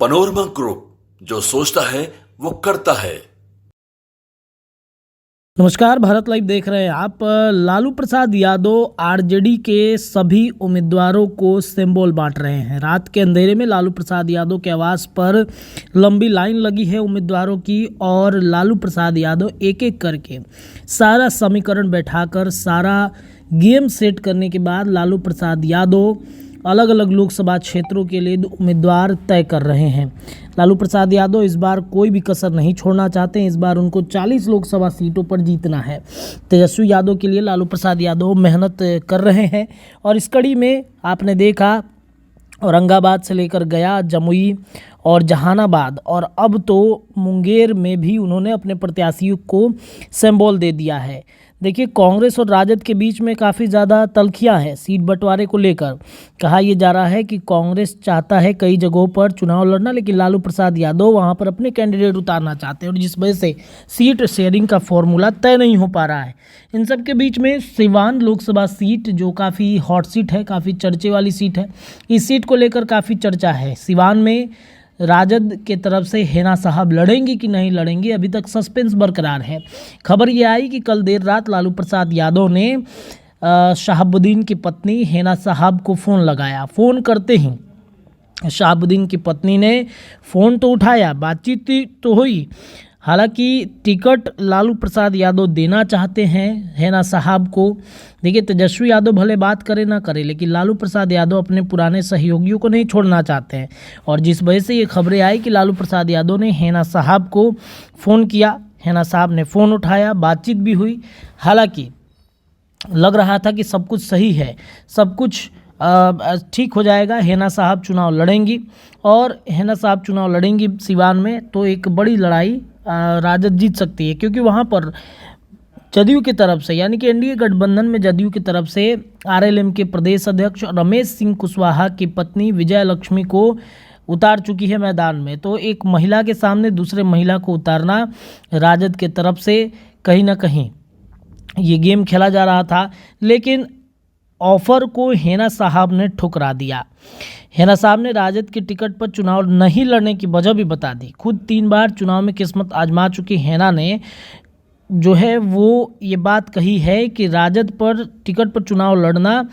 Panorama group, जो सोचता है वो करता है। नमस्कार, भारत लाइव देख रहे हैं आप। लालू प्रसाद यादव आरजेडी के सभी उम्मीदवारों को सिंबल बांट रहे हैं। रात के अंधेरे में लालू प्रसाद यादव के आवास पर लंबी लाइन लगी है उम्मीदवारों की, और लालू प्रसाद यादव एक एक करके सारा समीकरण बैठाकर सारा गेम सेट करने के बाद लालू प्रसाद यादव अलग अलग लोकसभा क्षेत्रों के लिए उम्मीदवार तय कर रहे हैं। लालू प्रसाद यादव इस बार कोई भी कसर नहीं छोड़ना चाहते हैं। इस बार उनको 40 लोकसभा सीटों पर जीतना है। तेजस्वी यादव के लिए लालू प्रसाद यादव मेहनत कर रहे हैं, और इस कड़ी में आपने देखा औरंगाबाद से लेकर गया, जमुई और जहानाबाद, और अब तो मुंगेर में भी उन्होंने अपने प्रत्याशियों को सिंबल दे दिया है। देखिए, कांग्रेस और राजद के बीच में काफ़ी ज़्यादा तल्खियां हैं सीट बंटवारे को लेकर। कहा यह जा रहा है कि कांग्रेस चाहता है कई जगहों पर चुनाव लड़ना, लेकिन लालू प्रसाद यादव वहां पर अपने कैंडिडेट उतारना चाहते हैं, और जिस वजह से सीट शेयरिंग का फॉर्मूला तय नहीं हो पा रहा है। इन सब के बीच में सिवान लोकसभा सीट, जो काफ़ी हॉट सीट है, काफ़ी चर्चे वाली सीट है, इस सीट को लेकर काफ़ी चर्चा है। सिवान में राजद के तरफ से हेना साहब लड़ेंगी कि नहीं लड़ेंगी, अभी तक सस्पेंस बरकरार है। खबर ये आई कि कल देर रात लालू प्रसाद यादव ने शहाबुद्दीन की पत्नी हेना साहब को फ़ोन लगाया। फ़ोन करते ही शहाबुद्दीन की पत्नी ने फ़ोन तो उठाया, बातचीत तो हुई। हालांकि टिकट लालू प्रसाद यादव देना चाहते हैं हेना साहब को। देखिए, तेजस्वी यादव भले बात करे ना करे, लेकिन लालू प्रसाद यादव अपने पुराने सहयोगियों को नहीं छोड़ना चाहते हैं, और जिस वजह से ये खबरें आई कि लालू प्रसाद यादव ने हेना साहब को फ़ोन किया। हेना साहब ने फ़ोन उठाया, बातचीत भी हुई। हालांकि लग रहा था कि सब कुछ सही है, सब कुछ ठीक हो जाएगा, हेना साहब चुनाव लड़ेंगी, और हेना साहब चुनाव लड़ेंगी सिवान में, तो एक बड़ी लड़ाई राजद जीत सकती है, क्योंकि वहाँ पर जदयू की तरफ से, यानी कि एनडीए गठबंधन में जदयू की तरफ से आरएलएम के प्रदेश अध्यक्ष रमेश सिंह कुशवाहा की पत्नी विजय लक्ष्मी को उतार चुकी है मैदान में। तो एक महिला के सामने दूसरे महिला को उतारना राजद के तरफ से कहीं ना कहीं ये गेम खेला जा रहा था, लेकिन ऑफर को हेना साहब ने ठुकरा दिया। हेना साहब ने राजद के टिकट पर चुनाव नहीं लड़ने की वजह भी बता दी। खुद 3 बार चुनाव में किस्मत आजमा चुकी हेना ने जो है वो ये बात कही है कि राजद पर टिकट पर चुनाव लड़ना,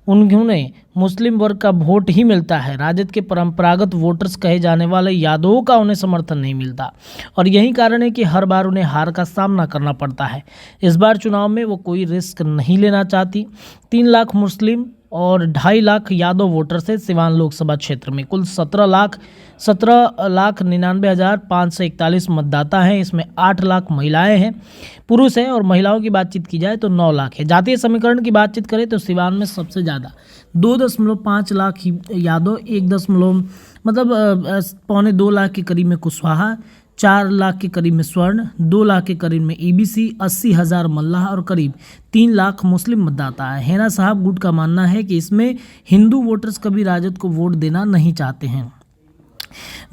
उन्होंने मुस्लिम वर्ग का वोट ही मिलता है, राजद के परंपरागत वोटर्स कहे जाने वाले यादवों का उन्हें समर्थन नहीं मिलता, और यही कारण है कि हर बार उन्हें हार का सामना करना पड़ता है। इस बार चुनाव में वो कोई रिस्क नहीं लेना चाहती। 3 लाख मुस्लिम और 2.5 लाख यादव वोटर से सिवान लोकसभा क्षेत्र में कुल 17,99,541 मतदाता हैं। इसमें 8 लाख महिलाएं हैं, पुरुष हैं, और महिलाओं की बातचीत की जाए तो 9 लाख है। जातीय समीकरण की बातचीत करें तो सिवान में सबसे ज़्यादा 2.5 लाख यादव, 1.2 लाख के करीब में कुशवाहा, 4 लाख के करीब में स्वर्ण, 2 लाख के करीब में ईबीसी, 80,000 मल्लाह और करीब 3 लाख मुस्लिम मतदाता है। हेना साहब गुट का मानना है कि इसमें हिंदू वोटर्स कभी राजद को वोट देना नहीं चाहते हैं।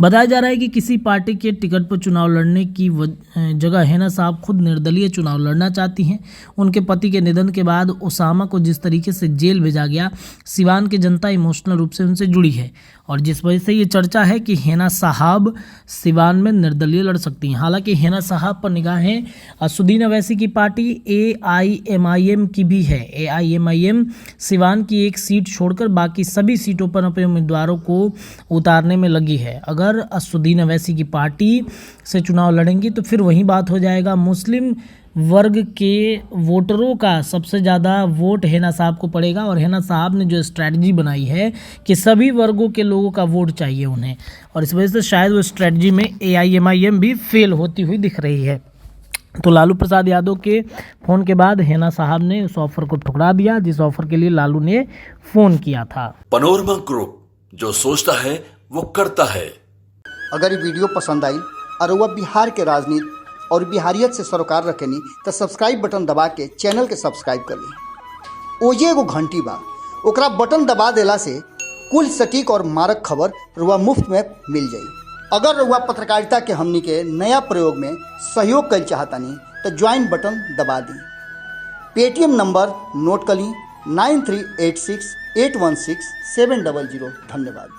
बताया जा रहा है कि किसी पार्टी के टिकट पर चुनाव लड़ने की जगह हेना साहब खुद निर्दलीय चुनाव लड़ना चाहती हैं। उनके पति के निधन के बाद ओसामा को जिस तरीके से जेल भेजा गया, सिवान की जनता इमोशनल रूप से उनसे जुड़ी है, और जिस वजह से ये चर्चा है कि हेना साहब सिवान में निर्दलीय लड़ सकती हैं। हालांकि हेना साहब पर निगाहें असुद्दीन अवैसी की पार्टी AIMIM की भी है। AIMIM सिवान की एक सीट छोड़कर बाकी सभी सीटों पर अपने उम्मीदवारों को उतारने में लगी है। अगर असुद्दीन अवैसी की पार्टी से चुनाव लड़ेंगी तो फिर वही बात हो जाएगा, मुस्लिम वर्ग के वोटरों का सबसे ज़्यादा वोट हेना साहब को पड़ेगा, और हेना साहब ने जो स्ट्रैटेजी बनाई है कि सभी वर्गों के लोगों का वोट चाहिए उन्हें, और इस वजह से शायद वो स्ट्रैटेजी में AIMIM भी फेल होती हुई दिख रही है। तो लालू प्रसाद यादव के फ़ोन के बाद हेना साहब ने उस ऑफर को ठुकरा दिया जिस ऑफर के लिए लालू ने फ़ोन किया था। पनोरमा ग्रुप, जो सोचता है वो करता है। अगर ये वीडियो पसंद आई और वह बिहार के राजनीति और बिहारियत से सरोकार रखेनी तो सब्सक्राइब बटन दबा के चैनल के सब्सक्राइब कर ली। ओजे एगो घंटी बा, ओकरा बटन दबा देला से कुल सटीक और मारक खबर रुआ मुफ्त में मिल जाई। अगर रुआ पत्रकारिता के हमनी के नया प्रयोग में सहयोग कर चाहतानी तो ज्वाइन बटन दबा दी। पेटीएम नंबर नोट कर ली 9386816700। धन्यवाद।